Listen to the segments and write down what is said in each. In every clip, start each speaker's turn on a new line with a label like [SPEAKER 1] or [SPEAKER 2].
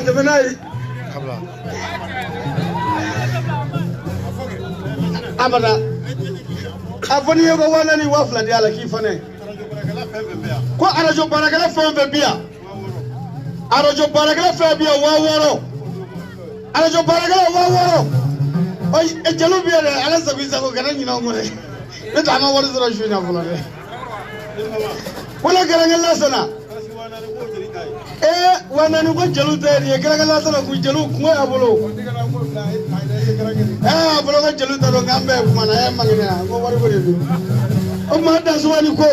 [SPEAKER 1] جبناي أبدا أفني يبغى وانني وافلا دي على كيفني كو أرجو باركلا فهم ببيا أرجو باركلا فهم ببيا واورو أرجو باركلا واورو أي الجلوب يا على سبيل سكو كنا نينامونه نتعامل ورد راشونا فلان ولا كنا الله سنا وانا نقول جلو تاني كنا الله سنا كوي جلو كم أبلو أبلو كجلو تلو كامبه كمانا يا مغنيا كو ورد بريدو أما هذا سواني كو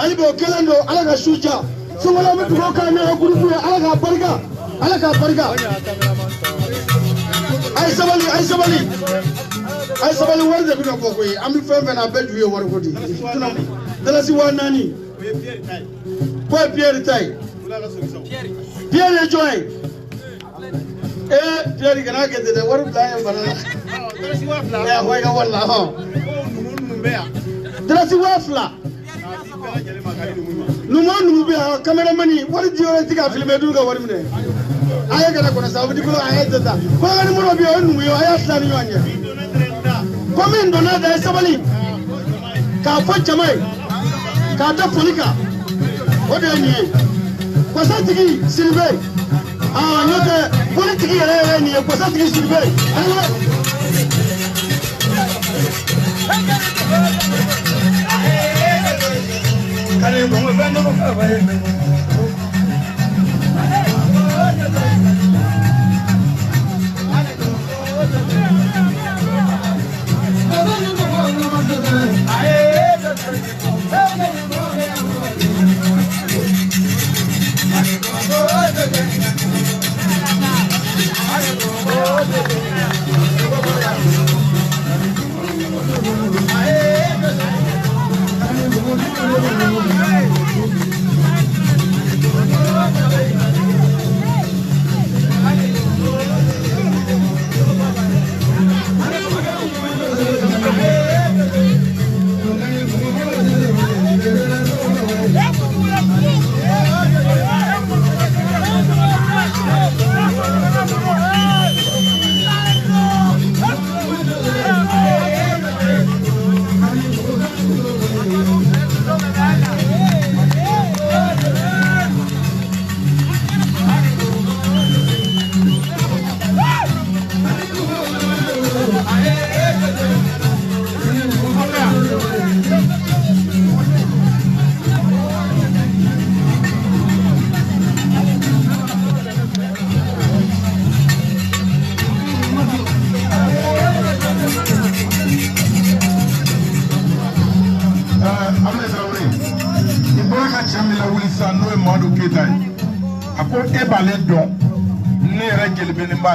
[SPEAKER 1] أي بوكلانو على كشوجا سوالا متوقع كنا أقول على كبركة على كبركة أي سبالي ورد بينا بوكوي أمي فهم أنا بيجوا ورقودي دلاسي واناني كوي بيري تاي بيري جوي بيري كنا كده ورد لا يبغى يا هوي والله ها دلاسي وافلا نمو بيا كاميرا ماني ورد جوي تيجا فيلم يدوغا ورد منه أيه كنا كنا سافدي كلو أيه تدا كنا نمو بيا نمو أيه أصلاني يوانيا كمين دونا ده سبالي كافة جماعي كاتا فوليكا وداني كوساتيكي سيلفي نوتة فوليتيكي راني كوساتيكي سيلفي كاري بوم بندو كافة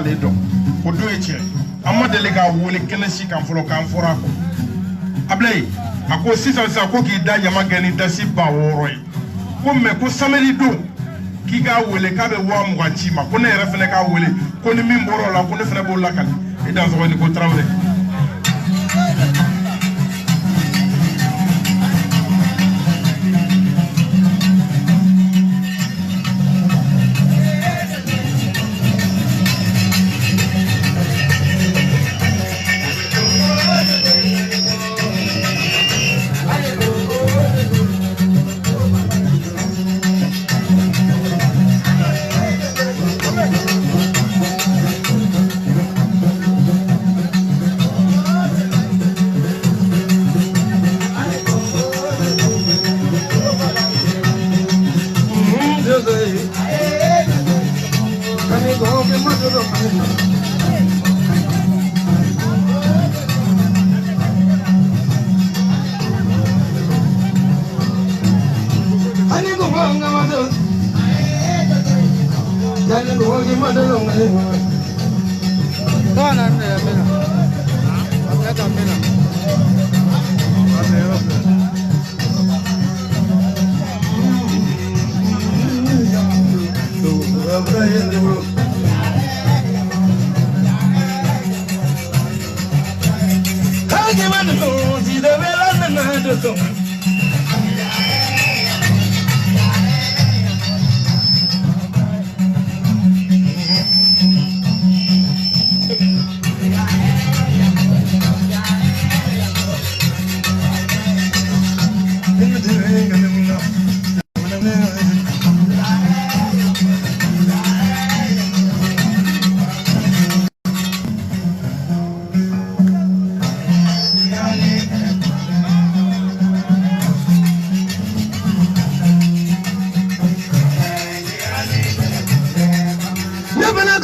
[SPEAKER 1] le don o do eche amadele ga wole kelesi kan folo kan fora ko ablay ako sisa ko ki da yama gani da si ba woro yi ko me ko samedi do ki ga wole ka be wa mu ganchi ma ko ne re fene ka wole ko ni min boro la ko ne fene bo la kan e dan so woni ko trawle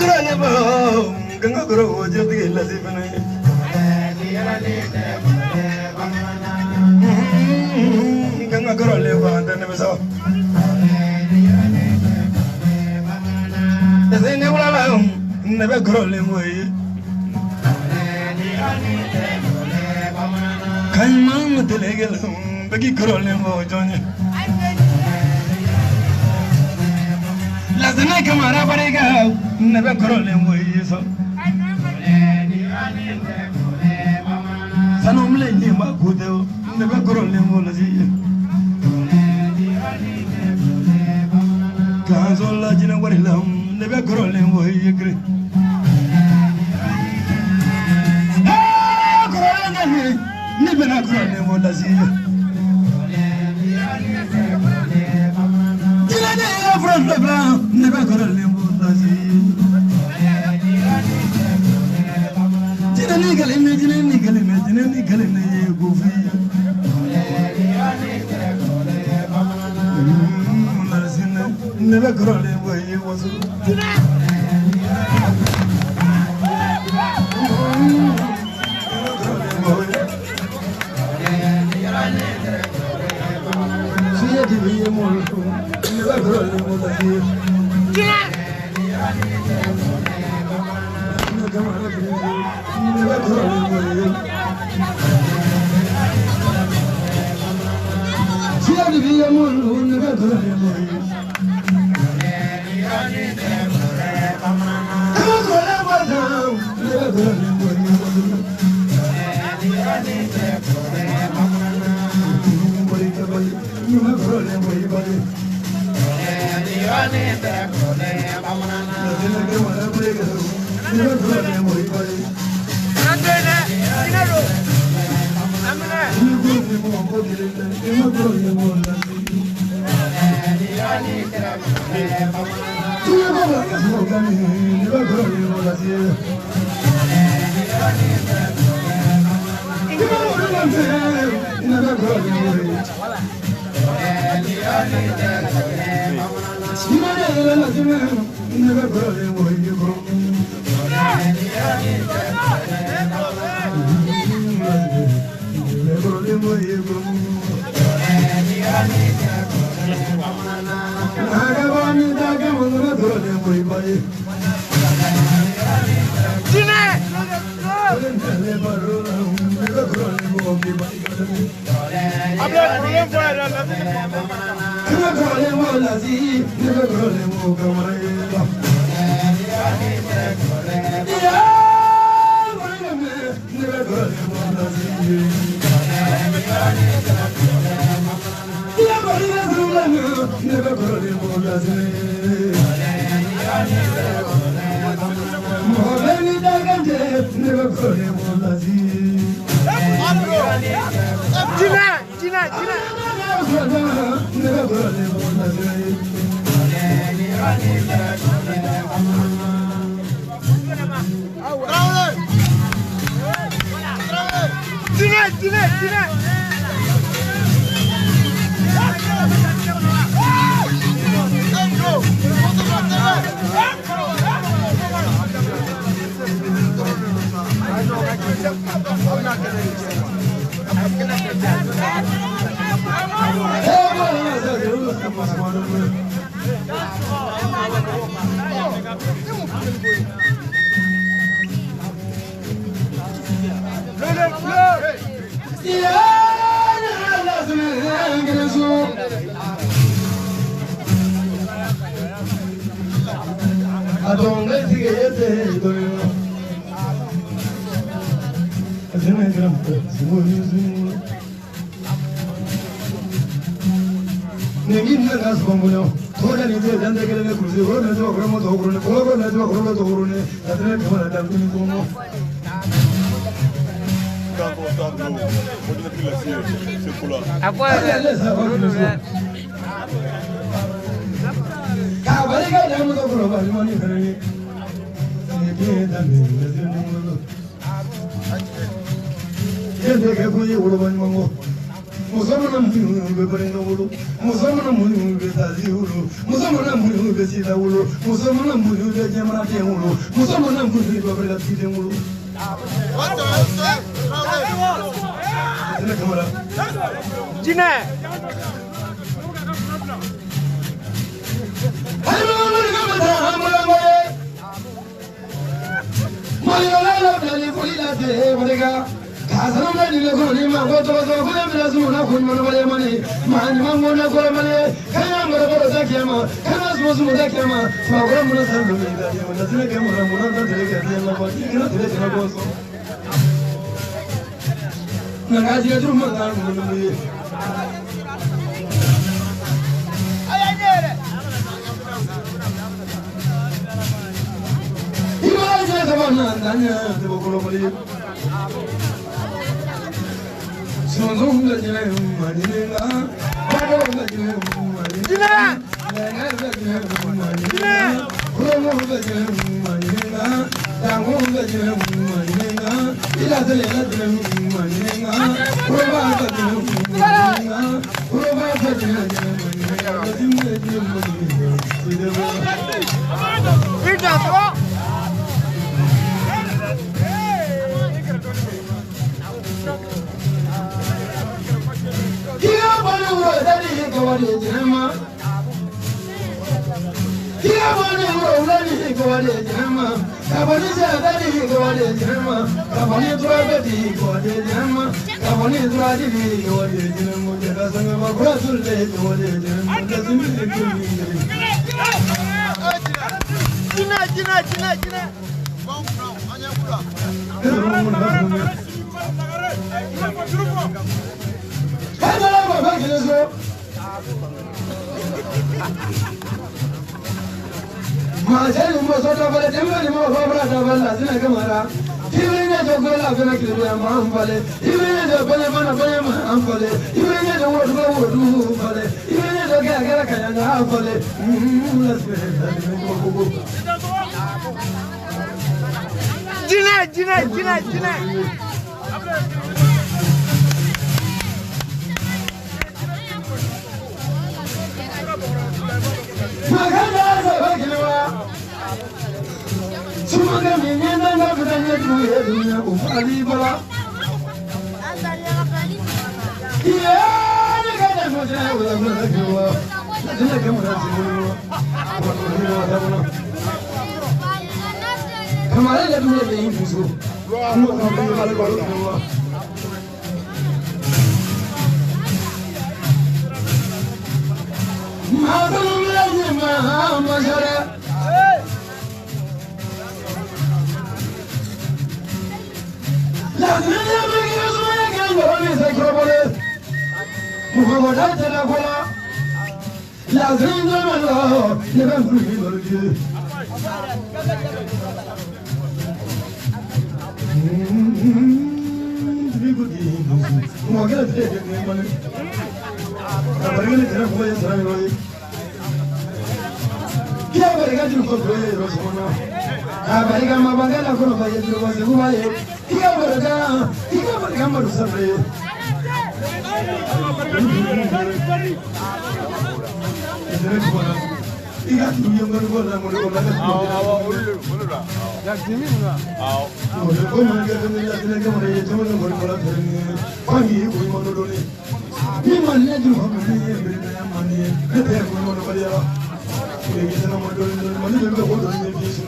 [SPEAKER 1] Kurang apa? Ganga kurang wajib tinggal di mana? Ganga kurang lewat dan besok. Ini ulama, nebe kurang lewat. Kan mang telegel, bagi kurang lewat jonya. Lazana kamara parega, nebe kurang lewat so. Sanom le ni ma kudeo, nebe kurang lewat lagi. Kanzola jina warilam, nebe kurang lewat yekre. Nebe na kurang lewat lagi. Jina ne afran lebla, nebe kurang lewat lagi. Jina ni kalime, jina ni kalime, jina ni kalime ye gufi. Lazina nebe kurang lewat ye wasu. Siya di biye mo, nebe kurang lewat lagi. Siya di biye mo, nebe kurang lewat lagi. Musamana munu be brenga wulu, musamana munu be tazi wulu, musamana munu be sida wulu, musamana munu be jamana te wulu, musamana munu be brenga tide wulu. Jina kamera. Jina. Hello, kamera, kamera. Mayo la la la folila te bodega. Kasaram la dile ko ni ma ko to ko la mera suna ko man wale mani man man mo na ko mani kana mara baro zakiyama kana smo smo zakiyama fa ko mun san do ni da ya na tele ke mun mun da tele ke ya na ba ni na tele ke ko so na ga ji ru man da mun ni ay ne ira je ka man na nya de ko lo mali Sonzong la jine maninga, babo la jine maninga, lenga la jine maninga, kromo la jine maninga, dango la jine maninga, ilate la jine maninga, proba la jine maninga, proba la jine maninga, la jine maninga. Masih umur sudah pada tempat lima belas tahun lazimnya kemana? Ibunya jokola kena kira maham balik, ibunya jokola mana maham balik, ibunya jokola waduh balik, ibunya jokola kaya nggak balik. Jina. Semoga minyak dan bertanya dunia dunia umali bala. Iya, ni kada macam ulah ulah kewa. Jangan kamu rasa dulu. Kemarin ada dua yang busuk. Kamu kamu kalau baru kewa. Maafkan lagi masyarakat. Lazimnya begini semua kan boleh saya boleh. Muhammad tidak boleh. Lazimnya malah jangan pergi lagi. Begini, mungkin tidak mana. Kabar ini tidak boleh saya lagi. Kita berikan juga boleh terus mana. Berikan mabangga aku nak bayar juga sebab bayar. Tiga berikan baru sampai. Tiga yang baru boleh mulai. Yang sini mana? Kau mana kita ni lagi lagi mana? Cuma nak boleh terima. Pagi kau mana dulu ni? Ni mana juga mana ni? Berikan mana? Kita kau mana boleh lah. Kita nama dulu mana juga kau dulu ni biasa.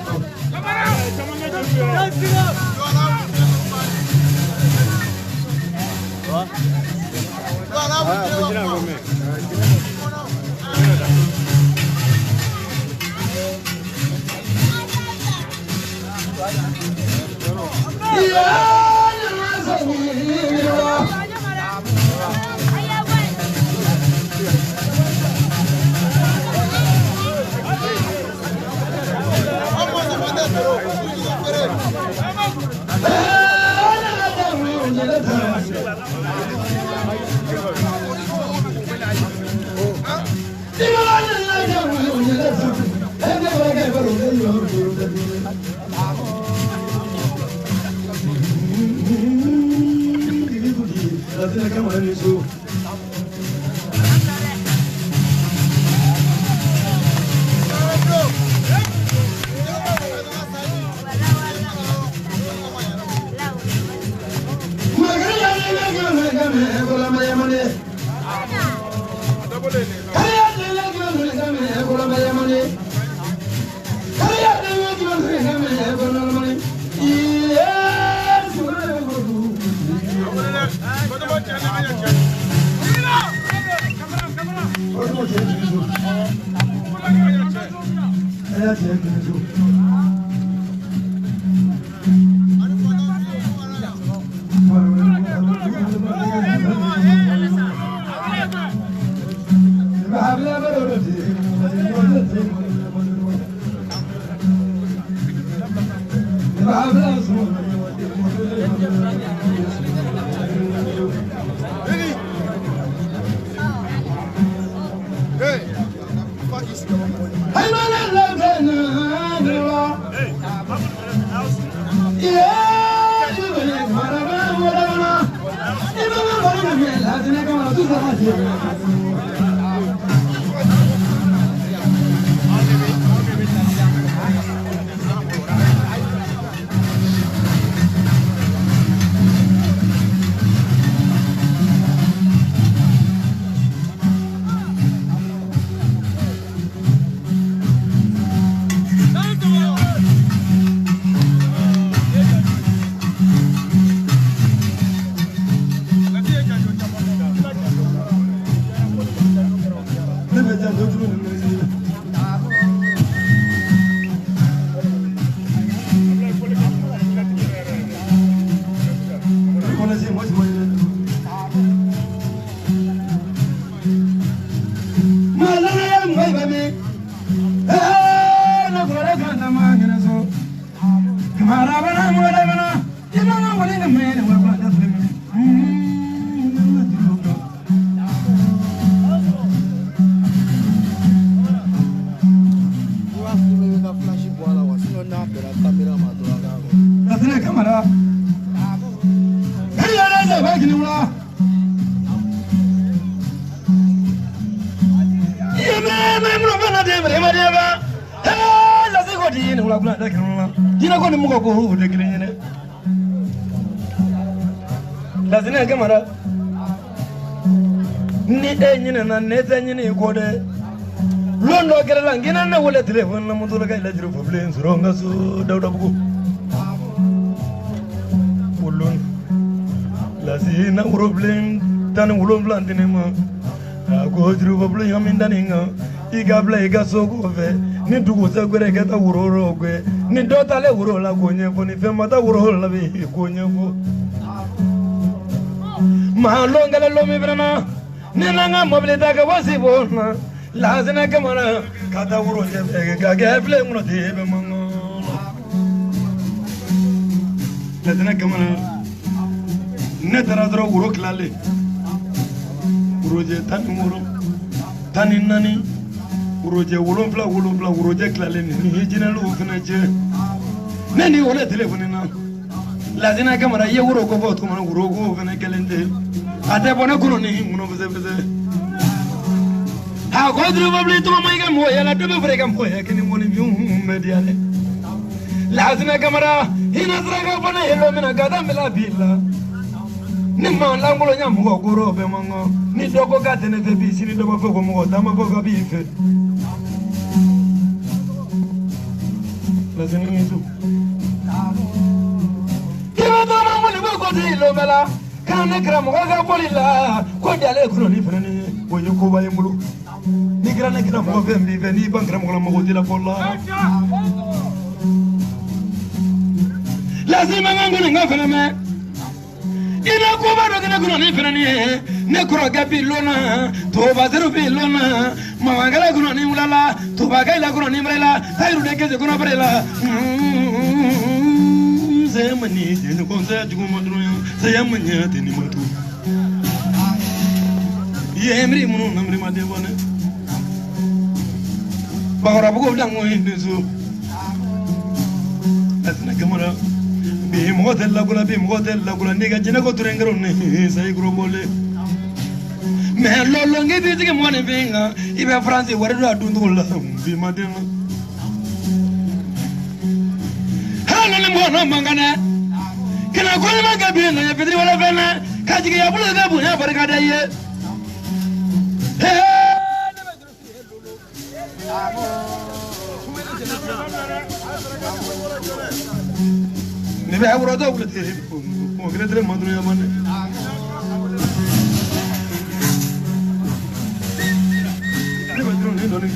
[SPEAKER 1] Lazina kamera ni enyine na neze nyine ikode londo gerala ngina na wala telefon na mutula kai lajiro problem suronga su dauda buku ulun lazina problem tan ulun blandine ma ko jiro problem yaminda ninga igabla igaso ko fe ni dugu sa gwere geta uroro gwe ni dotale urola gonye ko ni fema ta urola be gonye ko Mahalongala lomi brana ninanga mobilita ka wasibona lazina kamara kata uro jebe ka gefle muno tebe mango lazina kamara netara dro uro klale uro je tan muro tanin nani uro je wolonfla uro je klale ni hijina lu fina je nani wala telefoni na lazina kamara ye uro ko voto mana uro ko fina kelende ate bona kuno ni muno beze ha ko dru babli to mai ga moya la do be ga moya kini moni bi mediale lazina kamara hina traga bona hello mina gada mila billa ni ma la ngolo nya mo ko ro be mango ni dogo ga tene te bi sini do ba fo ko mo da ma fo ga bi fe lazina ni tu kiwa to ma mo ni ko di lo mela kana kram ga bolila ko dale kuno ni fene wo yo ko baye mulu ni grana kram ko vembi veni bankram ko mo dila bolla lazima ngangone ngafana me ina ko ba do kana kuno ni fene ne kro ga bilona to ba zero bilona mawangala kuno ni mulala to ba ga la kuno ni mrela tayru de ke kuno brela zemani ni ko za jugo modro sayamanya teni matu yemri munu namri ma debone bagora bugo dango hinduzu asna kamara bi model la gula ndiga jina ko turengero ne sai gro bole me lolo ngi bi mo ne binga ibe france warado adundu la bi madena halo ne mo no mangana kana ko ma ga bi na pedri wala fena ka jige ya bulu ga bu ya barka da ye ne be aburo do bulu te mo gre tre madru ya mane ne madru ne do ne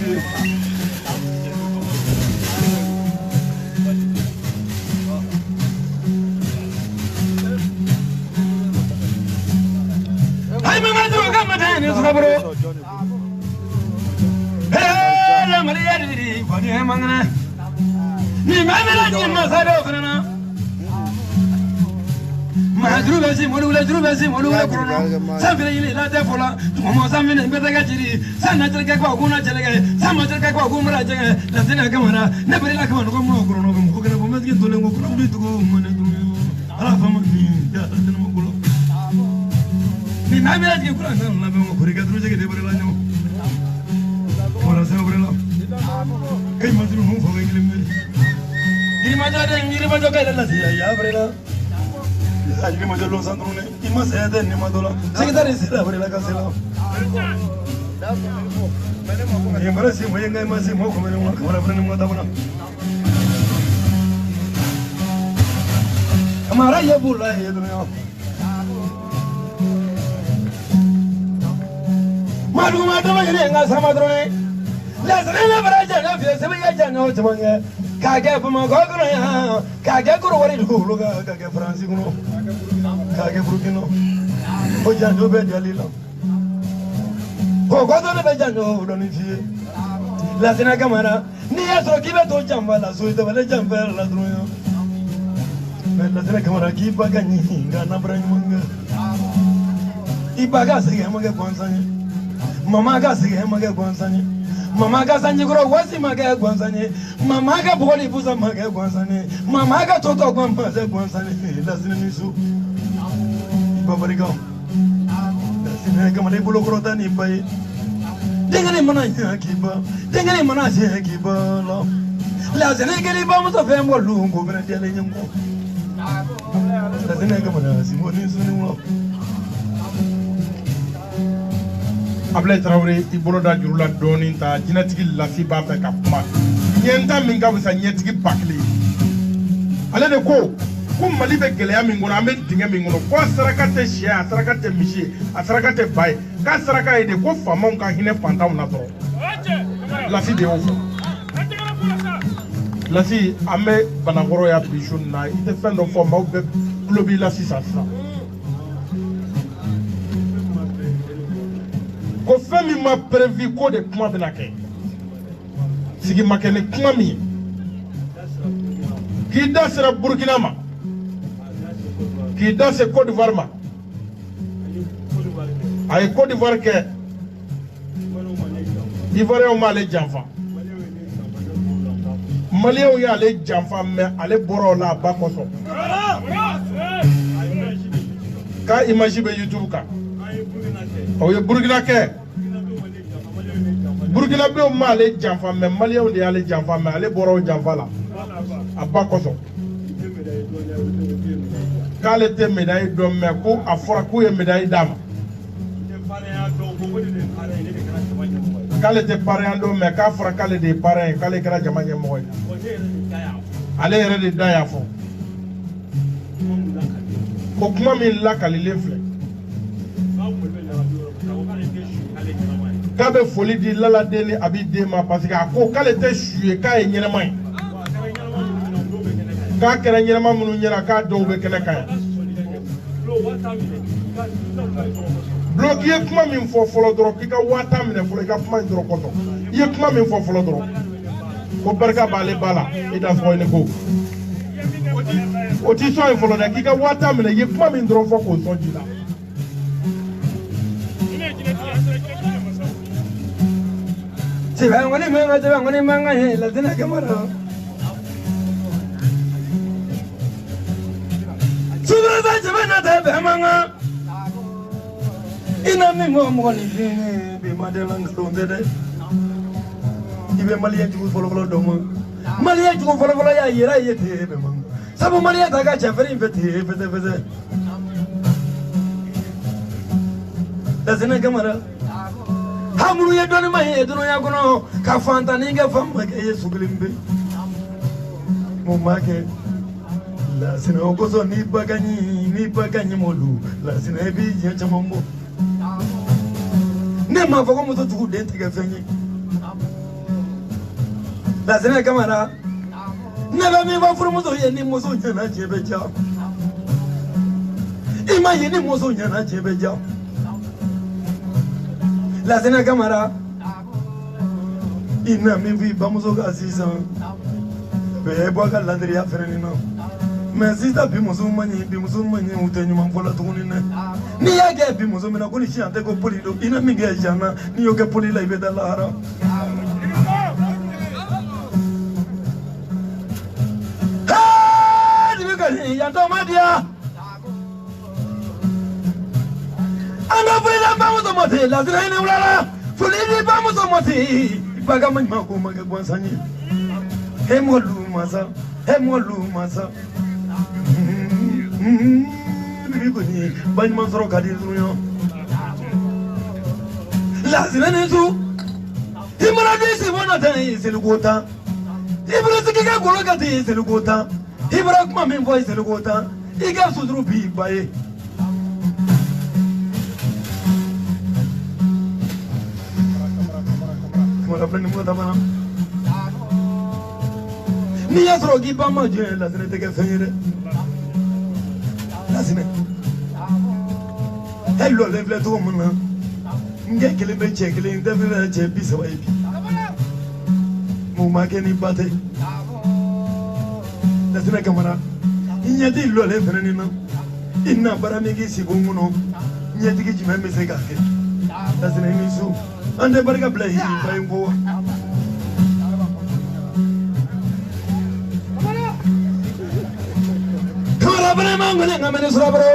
[SPEAKER 2] sabro la maria di bani mangana ni mamela ni masado kana madrubasi molula drubasi molula krono samfele ile la defola mo samene betega jiri sana terga kwa kuna jelega sama terga kwa kumra jega la tena kamera ne bari la kamera ko mo krono ko kana bo mesgi dole ngo krono bitu ko mane dum ala fama ni ya tena mo kulo ni mamela ji kulo na la mo ko riga druje de bari la nyo wala sa bari la kay madru mo fo ngile mel ni ma jade ngiri ma joga la ya bari la ajli ma jalo sandrone ima sede ni ma dola secretary sila bari la kasela ye mara si moye ngai ma si mo ko mena ma kamera bari mo tabuna amara ye bula ye dunya madu ma to ma ye nga sama drone la sene bara jana fi se ya jana o tmange kage fuma ko ko ya kage ko wari lu ga kage france ko kage burkino o jando be dalila ko do be jando do ni fi la sena kamera ni ya so kibe to jamba la so ite bale jamba la droyo la sena kamera ki baga ni nga na brany manga ibaga se ga manga konsanye mama ga se ga manga konsanye mama ga sanji gro wasi maga gwansanye mama ga boli buza maga gwansanye mama ga toto gwamba ze gwansanye la sina nisu babariga la sina ga mane bulo krota ni bai dengani mana ya kiba dengani mana ya kiba la sina ga ni ba mo so fe mo lungu bena tele nyamko la sina ga mana si mo ni sunu mo Ablaye Traoré ibolo da jurula doni ta jinatigi lafi ba fe ka kuma nyenta min ga busa nyetigi bakle ale de ko mali be geleya min gono ambe dinga min gono ko saraka te shia saraka te mishi saraka te bay ka saraka ide ko famon ka hine fantam na toro lafi de ofo lafi ambe banagoro ya bishun na ite fendo fo ma be lobi lafi sasa ko femi ma prévu ko de kuma bena ke sigi makene kuma mi ki dasera Burkina ma ki dase Côte d'Ivoire ma ay Côte d'Ivoire ke Ivoirien ma le janfa Malien ya le janfa mais ale boro la ba koso ka image be YouTube ka o ye Burkina ke Burkina be o ma le janfa mais Malien de ale janfa mais ale boro janfa la aba koso kale te médaille do mais ko afora ko ye médaille dama kale te parrain do mais ka fora kale de parrain kale kra jamanye moy ale yere de daya fo ko kuma min la kale le fle kabe foli di lala deni abi dema parce que ako kale te suye ka e nyerema ka kera nyerema munu nyera ka do be kene kay bloqué kuma min fo folo doro kika wata mine folo ka kuma doro koto ye kuma min fo folo doro ko barka bale bala ida fo ne ko o ti so e folo da kika wata mine ye kuma min doro fo ko so jila Sibangoni manga he la tena kamera Subra ba jabana ta be manga ina mingo mo ni be madelang donde de ibe maliya ju folo do mo maliya ju folo ya yera yete be manga sabu maliya ta ga chaferi fete la tena kamera Hamuru ye doni ma ye dono ya kono ka fanta ni ga famba ke ye sugulimbe mo make la sina ko so ni bagani molu la sina bi je chamambo ne ma fa ko mo to tu de tege fenyi la sina kamera ne ba mi ba furu mo so ye ni mo so nyana jebe ja ima ye ni mo so nyana jebe ja lazina kamara ina min fi bamuso ka sisan bɛɛ bɔ ka ladiriya fɛnɛ na mais sisan bi muso man ɲi u tɛ ɲuman fɔ la tuguni dɛ n'i y'a kɛ bi muso min na ko ni siyan tɛ ko poli don i na min kɛ siyan na n'i y'o kɛ poli la i bɛ taa lahara Yantomadiya Anga fula bamuso moti la sina ina ulala fulidi bamuso moti baga manyma ko maga gwansanyi hemolu masa bigo ni banyma soro kadi dunyo la sina nesu himara disi bona tani selugota ibra sikika goloka ti selugota Ibra kuma min fɔ Selikota i ka suturu b'i ba ye n'i y'a sɔrɔ k'i ba ma jɔn ye Lasinɛ tɛ kɛ fɛn ye dɛ Lasinɛ e lɔlen filɛ cogo min na n kɛ kelen bɛ cɛ kelen n tɛ fɛ cɛ 30 ye bi mun ma kɛ ni ba tɛ Lasinɛ Kamara i ɲɛti lɔlen fɛnɛ ni na i na baara min k'i sigi o kɔnɔ ɲɛtigi jumɛn bɛ se k'a kɛ Lasinɛ i ni su an tɛ barika bila i ba in kɔ wa Kamara fɛnɛ ma ŋɛnɛ nka mɛ ni surabaro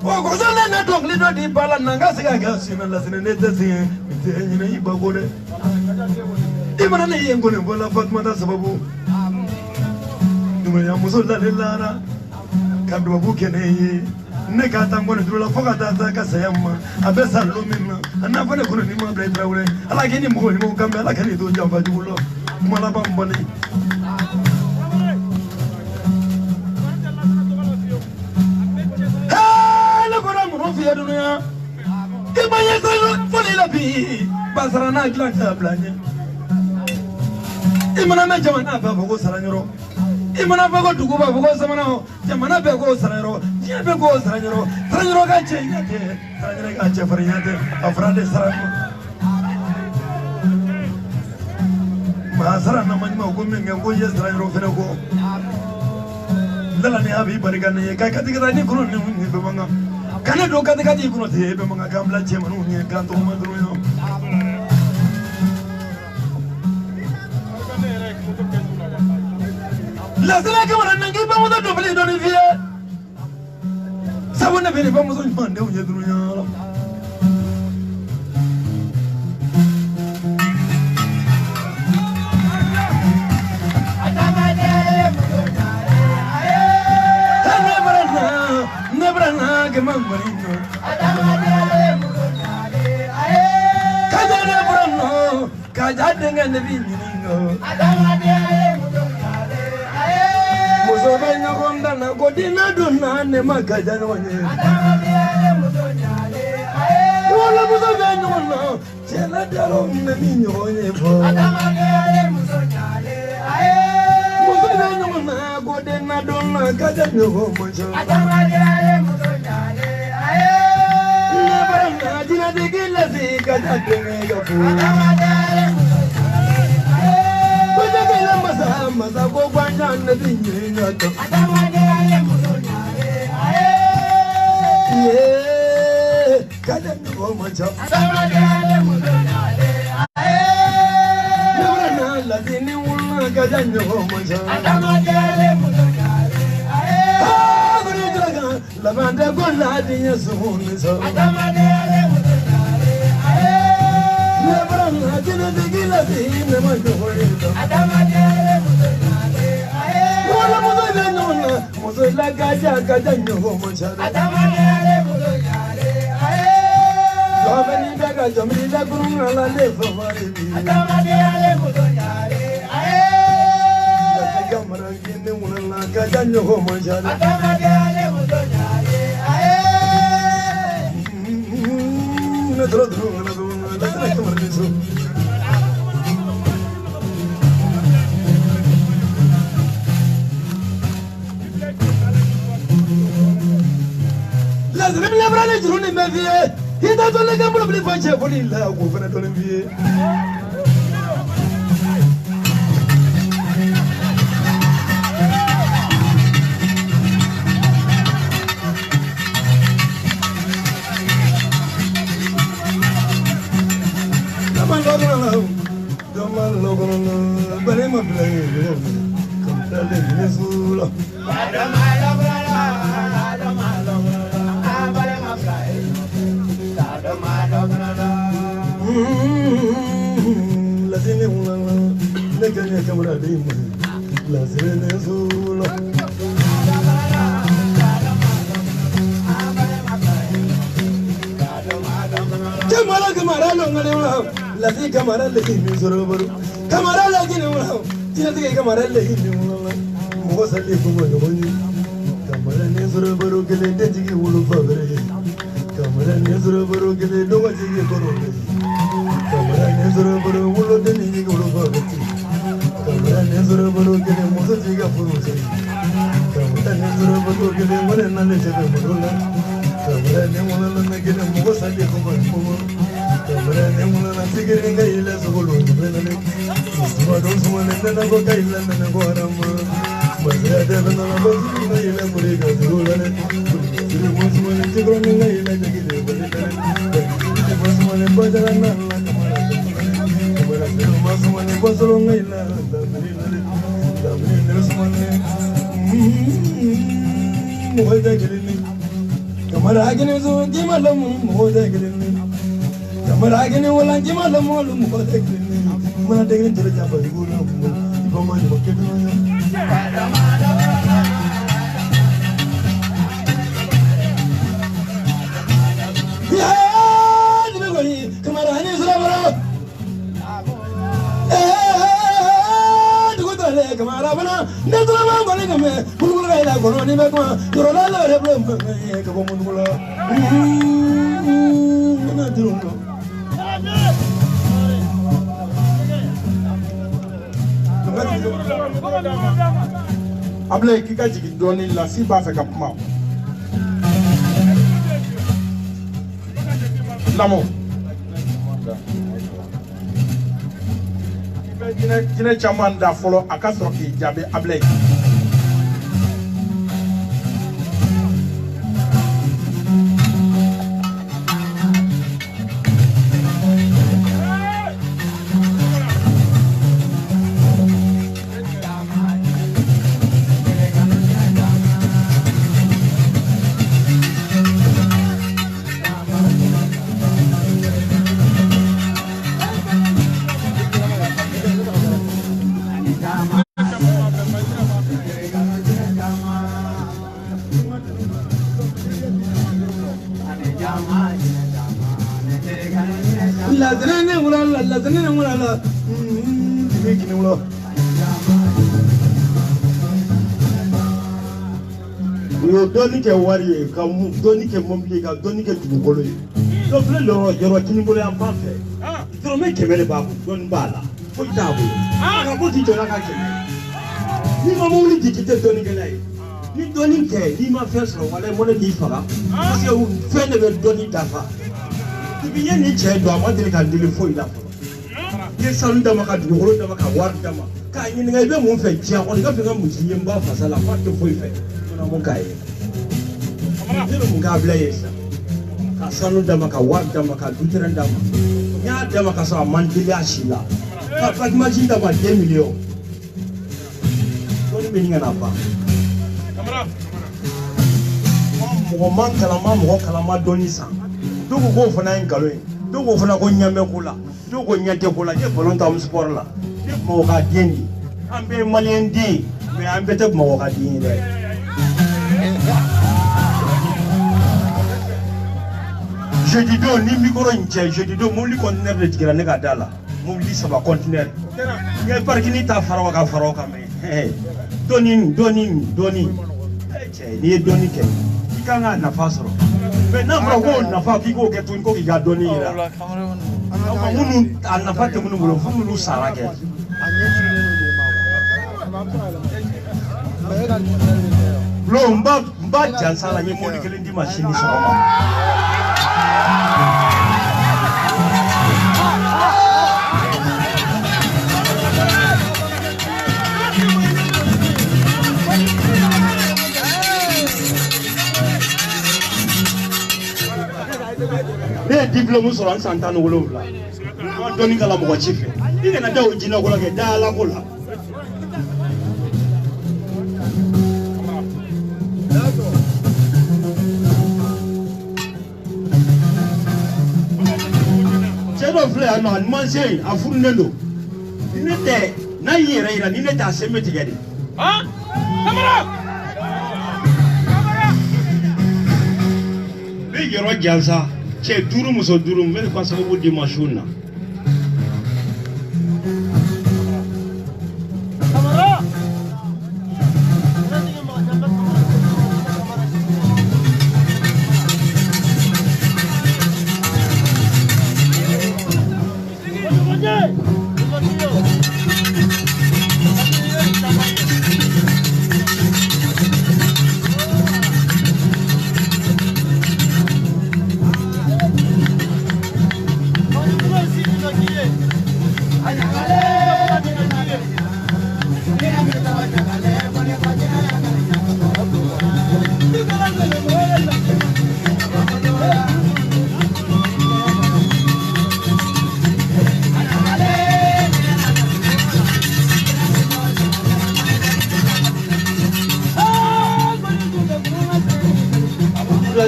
[SPEAKER 2] o kɔsɔn ne na dɔnkili dɔ di ba la na n ka se ka kɛ sinna Lasinɛ ne tɛ sɛgɛn n tɛ ɲinɛ i ba ko dɛ i mana ne ye n kɔni fɔ la Fatumata sababu ya muso lale lara ka dubabu kɛ ne ye ne ka taa n kɔni turu la fo ka taa ka saya ma a bɛ sa lo min na a n'a fɔ ne kɔni ni ma bila i Tarawele ala k'i ni mɔgɔ ɲumanw kan bɛn ala ka n'i to janfa jugu la kuma laban n bɔnni ne kɔrɔ minnu f'i ye dunuya i ma ɲɛ fɔli la bi basara n'a dilan k'a bila ɲɛ i mana mɛn jamana b'a fɔ ko Saranyɔrɔ I mana fɔ ko dugu b'a fɔ ko Samana jamana bɛɛ ko Saranyɔrɔ diɲɛ bɛɛ ko Saranyɔrɔ Saranyɔrɔ ka cɛɲa tɛ Saranyɔrɔ ka cɛfarinya tɛ a fɔra de Saranyɔrɔ maa Sara nama ɲuman ko min kɛ ko i ye Saranyɔrɔ fɛnɛ kɔ lala ni a b'i barika ne ye ka katigɛra ni kɔnɔ ni bɛ mankan ka ne don katigati i kɔnɔ ten e bɛ mankan k'an bila cɛmanninw ɲɛ k'an tɔgɔma dɔrɔn ye Lasinɛ Kamara nangi bamuso dɔbili dɔɔni f'i ye sabu ne bɛ nin bamuso ɲuman denw ye dɔrɔn yɔrɔ ne bɛra na kɛ ma ŋɔni nɔ kaja ne bɔra nɔ kaja denkɛ ne b'i ɲini nɔ muso bɛ ɲɔgɔn dan na ko dina don na ne ma kaja ɲɔgɔn ye wala muso bɛ ɲɔgɔn na cɛla daro ne ni ɲɔgɔn ye fɔ muso bɛ ɲɔgɔn na ko dina don na kaja ɲɔgɔn ma cɛ ne bɛra na jinɛtigi lasi kaja denkɛ ka fo masa ko kwanja ne bi ɲininka to kaja ɲɔgɔn ma ca ne bɛra na latini wula kaja ɲɔgɔn ma ca kɔni jira kan laban tɛ ko ladi ye sumu ni sɔrɔ ne bɛra na jinɛtigi lasi ne ma ɲɔgɔn ye to wala muso bɛ ɲɔgɔn na muso la kaja ɲɔgɔn ma ca Jomini daga jomini da kurun ala le famari bi. Kamara kini muna kaja nyoko manjari. Netro dulu na dulu na tera kamar nisu. Lazim le brale juruni meviye. Ida to le gambo bli fa che foli la ko fana to le vie. Daman logono bare ma blay come tale nesula. La tiene una le caña cámara de la sirena azul. Camara no ngale la ti camara le ni zoro camara la tiene una tiene que camara le ni una mo sale como no ni camara ne zoro baro que le de ji wulu fabre camara ne zoro baro que le no ji ko ro camara ne zoro baro wulu de ni ko ro fabre camara ne zoro baro que le mo ji ga furu camara ne zoro baro que le mo na le je mo na camara ne mo na que le mo sale como camara ne mo na tigre ga ile solo ne ma do so ne na go ga ile na go ram ma ya de na na go ga ile mo re ga do ne ni mo so ne tigre ga ile ga ile ne mo so ne ba da na na camara ne mo so ne ba so ga ile da ne so ne mo da ga ile camara ga ne so di malam mo da ga ile camara ga ne wala di malam mo mo da ga ile mana degre tere jaba igura iba mani bakedo ya dibe gori kamara hani sura baro dugo dole kamara bana ne dura ma bale game bulbul ga ila gono ni be ko duro la la re bro ka bo mun bula na duro Ablaye k'i ka jigin dɔɔnin Lasi b'a fɛ ka kuma. Lamɔ. I bɛ jinɛ caman da fɔlɔ a ka sɔrɔ k'i jaabi Ablaye. Doni ke wari ka doni ke mobili ka doni ke dugukolo ye dɔ filɛ yɔrɔ kini bolo yan fan fɛ dɔrɔmɛ 100 de b'a kun dɔni b'a la foyi t'a bolo ka bɔ k'i jɔra ka 100 n'i ma mobili di k'i tɛ dɔni kɛla ye ni dɔni kɛ n'i ma fɛn sɔrɔ wala mɔnɛ b'i faga parce que fɛn de bɛ dɔni dafa depuis ye ni cɛ don a ma deli ka deli foyi la fɔlɔ i ye sanu d'a ma ka dugukolo d'a ma ka wari d'a ma k'a ɲininka i bɛ mun fɛ diɲɛ kɔnɔ i ka fɛ ka muso ye n ba fasa la f'a tɛ foyi fɛ mun k'a ye ne bɛ mun k'a bila ye sisan ka sanu d'a ma ka wari d'a ma ka dutɛrɛn d'a ma n y'a d'a ma ka sɔrɔ a man deli a si la ka papiye d'a ma 2 millions dɔnni bɛ nin ka na ban mɔgɔ man kalama mɔgɔ kalama dɔnni san dɔw ko k'o fana ye nkalon ye dɔw ko fana ko ɲɛ bɛ ko la dɔw ko ɲɛ tɛ ko la n ye ballon ta sport la ne Bamakɔ ka den de an bɛɛ ye maliyɛn den mais an bɛɛ tɛ Bamakɔ ka den ye dɛ. Jeudi don ni micro in cɛ jeudi don mobili conteneur de tigɛra ne ka da la mobili 3 conteneur n ye parking ta fara o ka fara o kan mais dɔɔni cɛ n'i ye dɔɔni kɛ i kan ka nafa sɔrɔ mais n'a fɔra ko nafa k'i k'o kɛ tuguni ko k'i ka dɔɔni yira minnu a nafa tɛ minnu bolo fo minnu sara kɛ. Lo n b'a jansa la n ye mobili 1 di ma sini sɔgɔma.
[SPEAKER 1] diplôme sɔrɔ an san 17 an dɔnni kala mɔgɔ ci fɛ i kana da o jinɛ ko la kɛ da ala ko la cɛ dɔ filɛ yan nɔ a ɲuman se a furulen don ne tɛ n'a y'i yɛrɛ yira ni ne t'a sen bɛ tigɛ de. Bɛ yɔrɔ jansa cɛ 5 muso 5 n bɛ ka sababu di ma su na.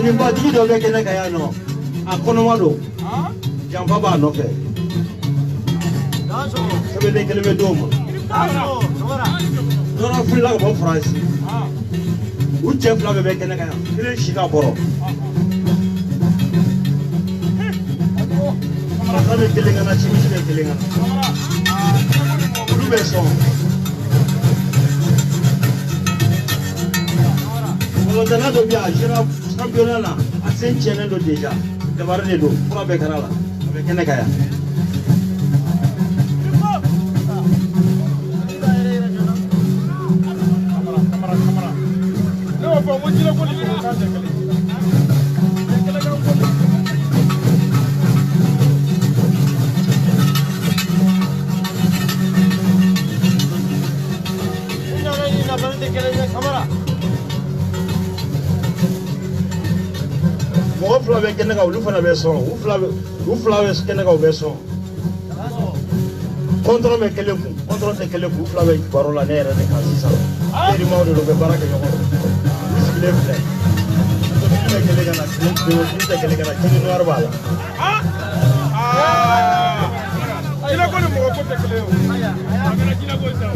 [SPEAKER 1] Ni ba digi dɔ bɛ kɛnɛ kan yan nɔ a kɔnɔma don janfa b'a nɔfɛ sɛbɛnden kelen bɛ d'o ma nɔnɔ filila ka bɔ faransi u cɛ 2 bɛɛ bɛ kɛnɛ kan yan kelen si ka bɔrɔ maraka bɛ kelen kan na cimisi bɛ kelen kan olu bɛ sɔn kɔlɔntana dɔ bɛ yen a sera championnat la a sen tiɲɛnen don déjà dabari de don fura bɛɛ kɛra la a bɛ kɛnɛ kan yan mɔgɔ 2 bɛ kɛnɛ kan olu fana bɛ sɔn u fila bɛ kɛnɛ kan u bɛ sɔn contrôle bɛ kelen kun contrôle tɛ kelen kun u fila bɛ baro la ne yɛrɛ de kan sisan terimaw de don u bɛ baara kɛ ɲɔgɔn fɛ u sigilen filɛ muso bɛ kelen ka na kelen tɛ kelen ka na kini noir b'a la
[SPEAKER 3] jinɛ ko ni mɔgɔ ko tɛ kelen o a kɛra jinɛ ko sisan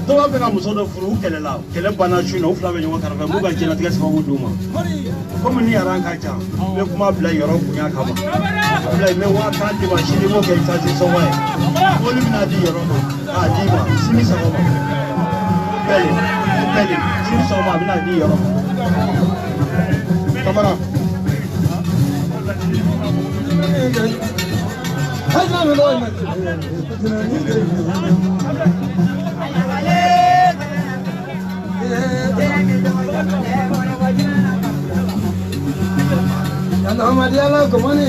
[SPEAKER 1] dɔw bɛ ka muso dɔ furu u kɛlɛla kɛlɛ banna su in na u 2 bɛ ɲɔgɔn kɛrɛfɛ m'u ka diɲɛlatigɛ sababu d'u ma komi ni yaran ka ca n bɛ kuma bila yɔrɔ bonya kama bila n bɛ 50 di ma sini m'o kɛ isansi sɔngɔ ye mobili bɛna di yɔrɔ ma k'a d'i ma sini sɔgɔma bɛɛ sini sɔgɔma a bɛna di yɔrɔ ma kamara
[SPEAKER 2] Yalla como ni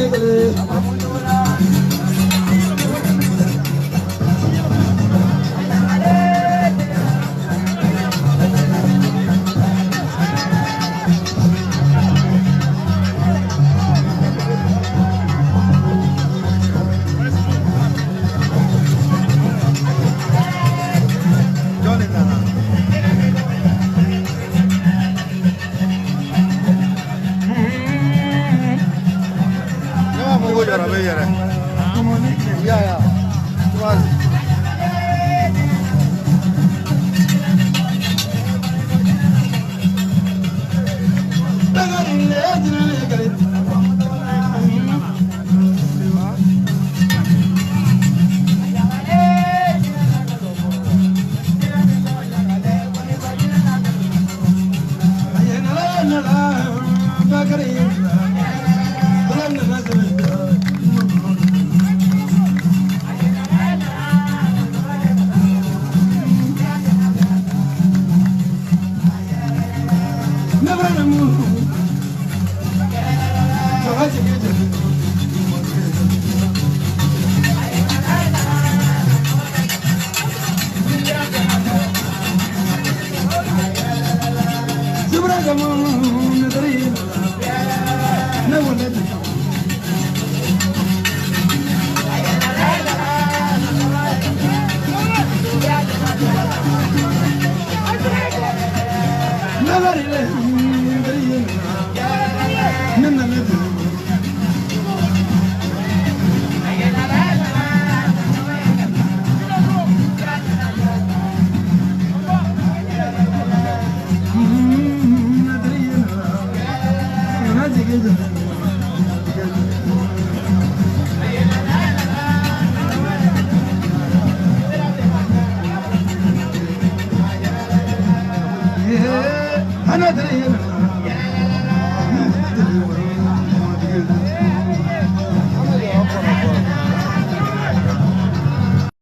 [SPEAKER 2] أنا أدري